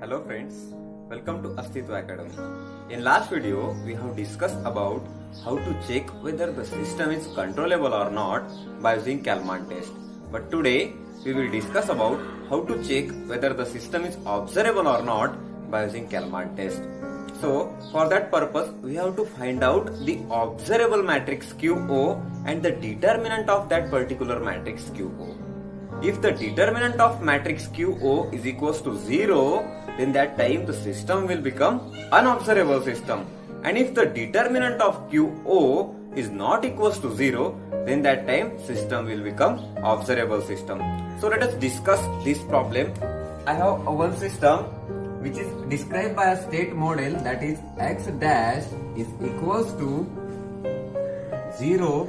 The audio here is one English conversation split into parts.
Hello friends, welcome to Astitva Academy. In last video, we have discussed about how to check whether the system is controllable or not by using Kalman test. But today, we will discuss about how to check whether the system is observable or not by using Kalman test. So, for that purpose, we have to find out the observable matrix QO and the determinant of that particular matrix QO. If the determinant of matrix QO is equals to 0, then that time the system will become unobservable system. And if the determinant of QO is not equals to 0, then that time system will become observable system. So let us discuss this problem. I have one system which is described by a state model, that is x dash is equals to 0,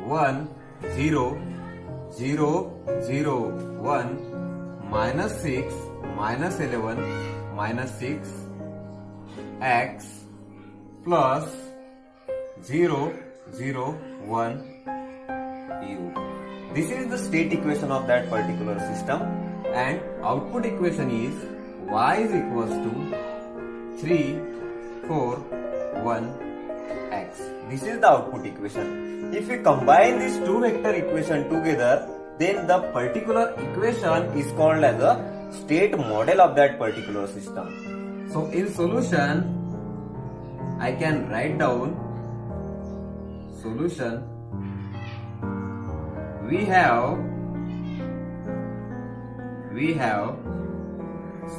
1, 0, 0, 0, 1, minus 6, minus 11, minus 6, x plus 0, 0, 1, u. This is the state equation of that particular system, and output equation is y is equals to 3, 4, 1, x. This is the output equation. If we combine these two vector equation together, then the particular equation is called as a state model of that particular system. So in solution, I can write down solution. We have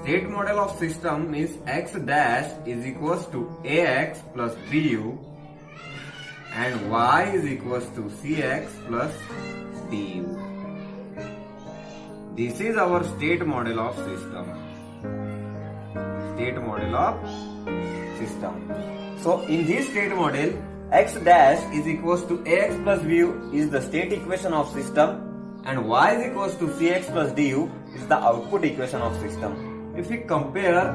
state model of system is x dash is equals to ax plus bu and y is equals to cx plus du. This is our state model of system. State model of system. So in this state model, x dash is equals to ax plus bu is the state equation of system, and y is equals to cx plus du is the output equation of system. If we compare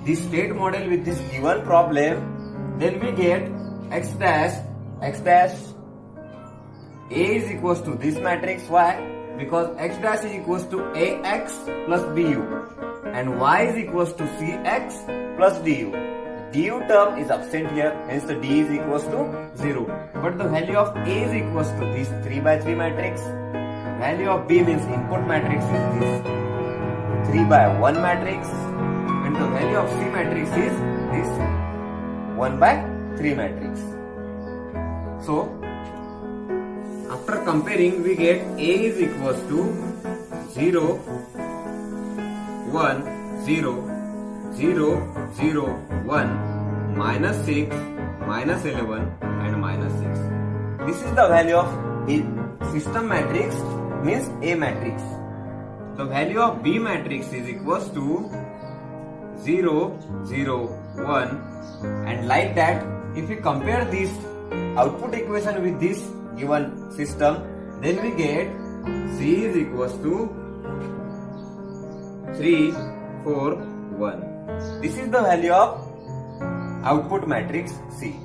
this state model with this given problem, then we get x dash A is equals to this matrix. Why? Because x dash is equals to ax plus bu and y is equals to cx plus du. Du term is absent here, hence the d is equals to 0. But the value of A is equals to this 3 by 3 matrix. Value of B means input matrix is this 3 by 1 matrix, and the value of C matrix is this 1 by 3 matrix. So after comparing, we get A is equals to 0, 1, 0, 0, 0, 1, minus 6, minus 11 and minus 6. This is the value of a system matrix, means A matrix. The value of B matrix is equals to 0, 0, 1, and like that, if we compare this output equation with this given system, then we get C is equals to 3, 4, 1. This is the value of output matrix C.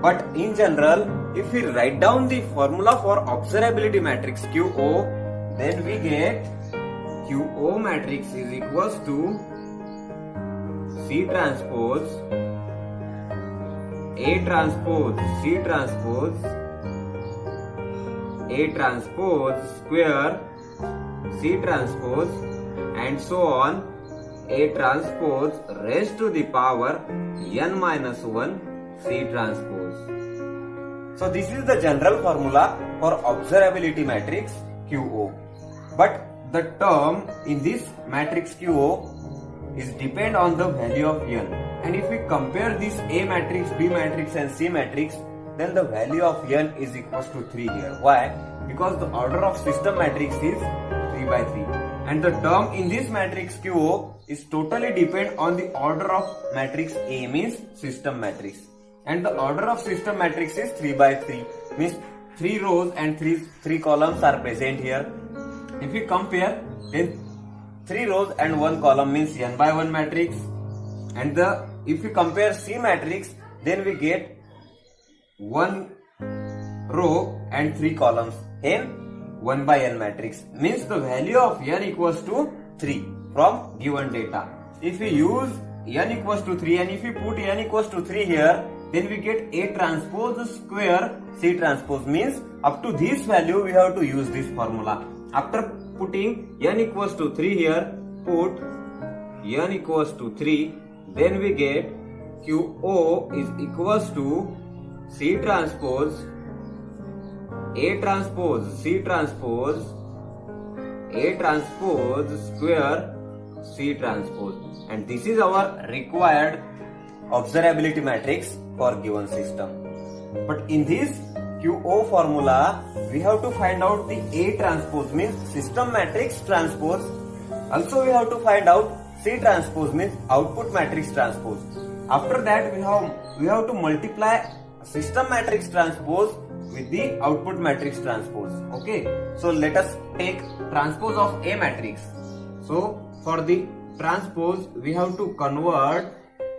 But in general, if we write down the formula for observability matrix QO, then we get QO matrix is equals to C transpose A transpose C transpose A transpose square C transpose and so on A transpose raised to the power n minus 1 C transpose. So this is the general formula for observability matrix QO. But the term in this matrix QO is depend on the value of n. And if we compare this A matrix, B matrix and C matrix, then the value of n is equals to 3 here. Why? Because the order of system matrix is 3 by 3. And the term in this matrix QO is totally depend on the order of matrix A, means system matrix. And the order of system matrix is 3 by 3, means 3 rows and 3 columns are present here. If we compare, then 3 rows and 1 column means n by 1 matrix. And if we compare C matrix, then we get 1 row and 3 columns, hence 1 by n matrix, means the value of n equals to 3 from given data. if we use n equals to 3 and if we put n equals to 3 here, then we get A transpose square C transpose, means up to this value we have to use this formula. After putting n equals to 3 here, put n equals to 3, then we get QO is equals to C transpose A transpose C transpose A transpose square C transpose, and this is our required observability matrix for given system. But in this QO formula, we have to find out the A transpose, means system matrix transpose. Also we have to find out C transpose, means output matrix transpose. After that we have to multiply system matrix transpose with the output matrix transpose. Okay, so let us take transpose of A matrix. So for the transpose, we have to convert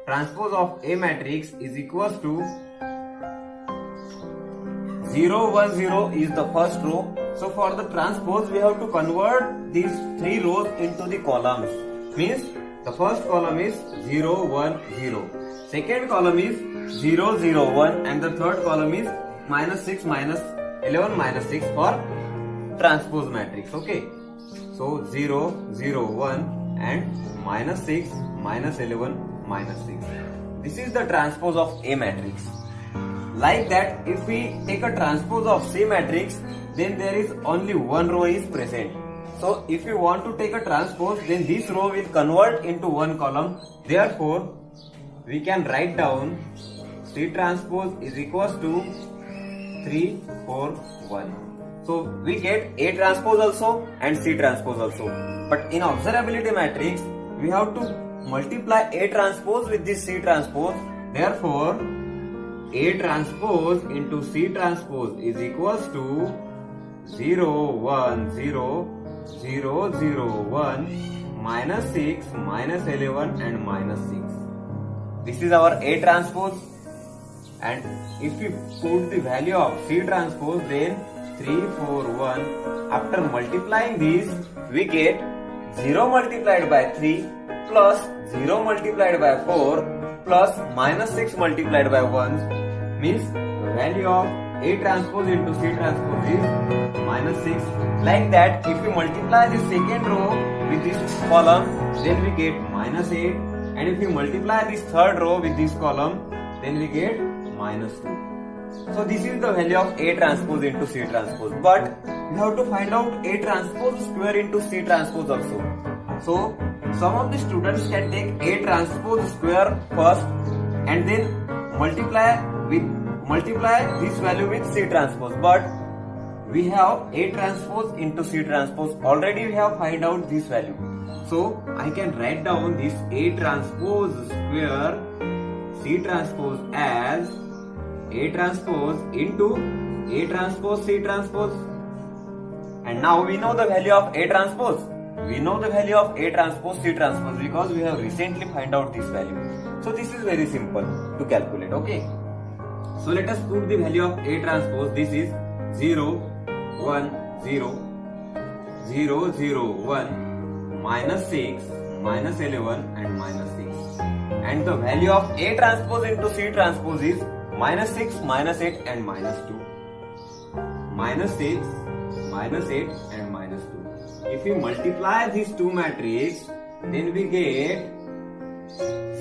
transpose of A matrix is equals to 0, 1, 0 is the first row. So for the transpose, we have to convert these 3 rows into the columns. Means the first column is 0, 1, 0. Second column is 0, 0, 1, and the third column is minus 6, minus 11, minus 6 for transpose matrix. Okay. So 0, 0, 1 and minus 6, minus 11, minus 6. This is the transpose of A matrix. Like that, if we take a transpose of C matrix, then there is only one row is present. So if you want to take a transpose, then this row will convert into one column. Therefore, we can write down C transpose is equals to 3, 4, 1. So we get A transpose also and C transpose also. But in observability matrix, we have to multiply A transpose with this C transpose. Therefore, A transpose into C transpose is equals to 0, 1, 0, 0, 0, 1, minus 6, minus 11 and minus 6. This is our A transpose. And if we put the value of C transpose, then 3, 4, 1. After multiplying these, we get 0 multiplied by 3 plus 0 multiplied by 4 plus minus 6 multiplied by 1, means the value of A transpose into C transpose is minus 6. Like that, if we multiply the second row with this column, then we get minus 8. And if we multiply this third row with this column, then we get minus 2. So this is the value of A transpose into C transpose. But we have to find out A transpose square into C transpose also. So some of the students can take A transpose square first and then multiply this value with C transpose. But we have A transpose into C transpose. Already we have find out this value. So I can write down this A transpose square C transpose as A transpose into A transpose C transpose. And now we know the value of A transpose. We know the value of A transpose C transpose because we have recently find out this value. So this is very simple to calculate. Okay. So let us put the value of A transpose. This is 0, 1, 0, 0, 0, 1, minus 6, minus 11 and minus 6. And the value of A transpose into C transpose is minus 6, minus 8 and minus 2. Minus 6, minus 8 and minus 2. If we multiply these two matrices, then we get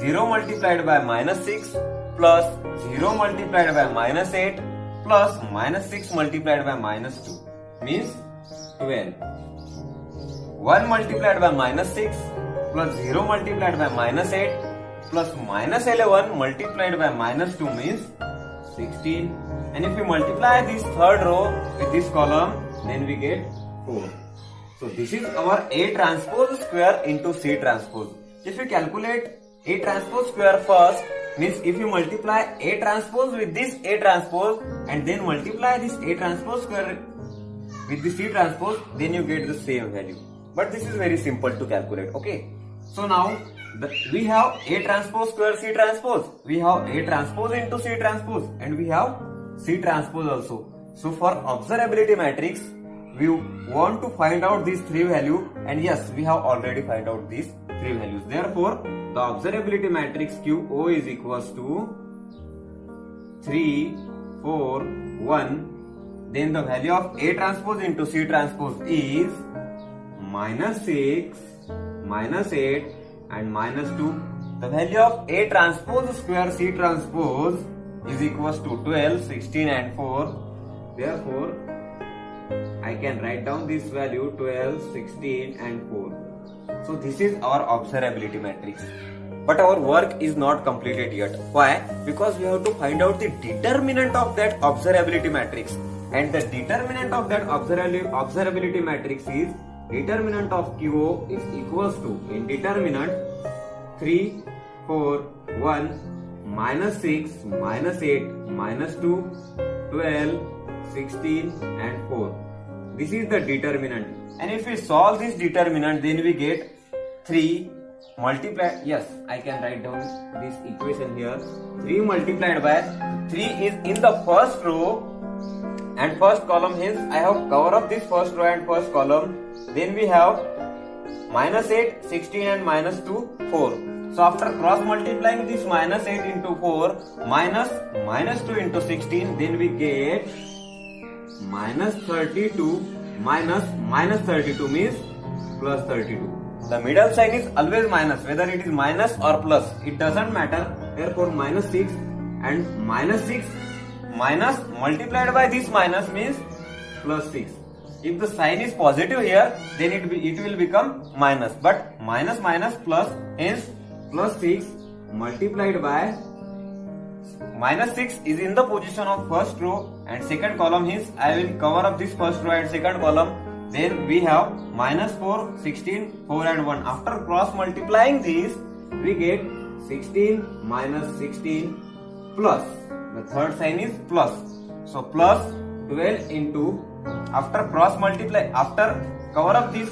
0 multiplied by minus 6 plus 0 multiplied by minus 8 plus minus 6 multiplied by minus 2 means 12. 1 multiplied by minus 6 plus 0 multiplied by minus 8 plus minus 11 multiplied by minus 2 means 16. And if we multiply this third row with this column, then we get 4. So this is our A transpose square into C transpose. If we calculate A transpose square first, means if you multiply A transpose with this A transpose and then multiply this A transpose square with the C transpose, then you get the same value. But this is very simple to calculate. Okay. So now we have A transpose square C transpose. We have A transpose into C transpose and we have C transpose also. So for observability matrix, we want to find out these three values, and yes, we have already find out these three values. Therefore, the observability matrix QO is equals to 3, 4, 1. Then the value of A transpose into C transpose is -6, -8 and -2. The value of A transpose square C transpose is equals to 12, 16 and 4. Therefore, I can write down this value 12, 16 and 4. So this is our observability matrix. But our work is not completed yet. Why? Because we have to find out the determinant of that observability matrix. And the determinant of that observability matrix is determinant of QO is equals to, in determinant, 3, 4, 1, -6, -8, -2, 12, 16 and 4. This is the determinant. And if we solve this determinant, then we get 3 multiplied, yes, I can write down this equation here. 3 multiplied by 3 is in the first row and first column, hence I have cover up this first row and first column. Then we have -8, 16 and -2, 4. So after cross multiplying this -8 into 4 -2 into 16, then we get -32 -32 means +32. The middle sign is always minus, whether it is minus or plus, it doesn't matter. Therefore -6 and -6 minus multiplied by this minus means +6. If the sign is positive here, then it will become minus. But minus plus, hence +6 multiplied by -6 is in the position of first row and second column, hence I will cover up this first row and second column. Then we have -4, 16, 4 and 1. After cross multiplying these, we get 16 -16 plus. The third sign is plus. So plus 12 into, after cross multiply, after cover up this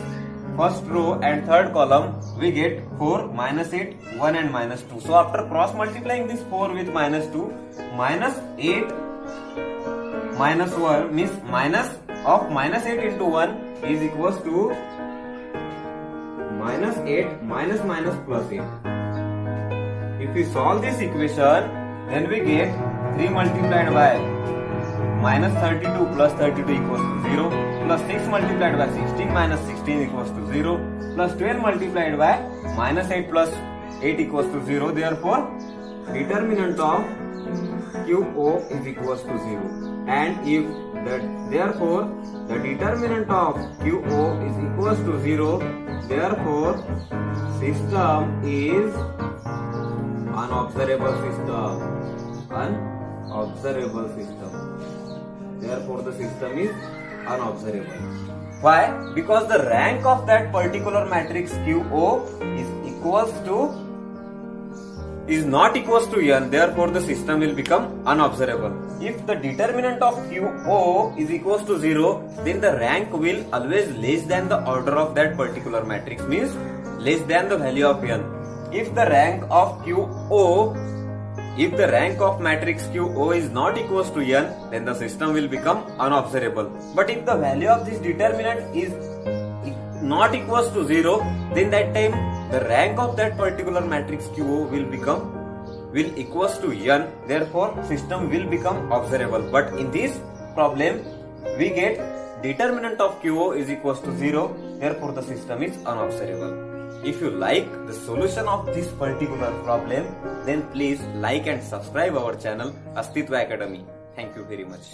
first row and third column, we get 4, -8, 1 and -2. So after cross multiplying this 4 with -2, -8 -1 means minus of -8 into 1 is equals to -8 minus +8. If we solve this equation, then we get 3 multiplied by -32 plus 32 equals to 0, plus 6 multiplied by 16 minus 16 equals to 0, plus 12 multiplied by -8 plus 8 equals to 0. Therefore, determinant of QO is equals to 0. And if therefore the determinant of QO is equals to 0, therefore system is unobservable system. Unobservable system. Therefore the system is unobservable. Why? Because the rank of that particular matrix QO is not equals to n, therefore the system will become unobservable. If the determinant of QO is equals to 0, then the rank will always less than the order of that particular matrix, means less than the value of n. If the rank of matrix QO is not equals to n, then the system will become unobservable. But if the value of this determinant is not equals to 0, then that time the rank of that particular matrix QO will equals to n, therefore system will become observable. But in this problem, we get determinant of QO is equals to 0, therefore the system is unobservable. If you like the solution of this particular problem, then please like and subscribe our channel Astitva Academy. Thank you very much.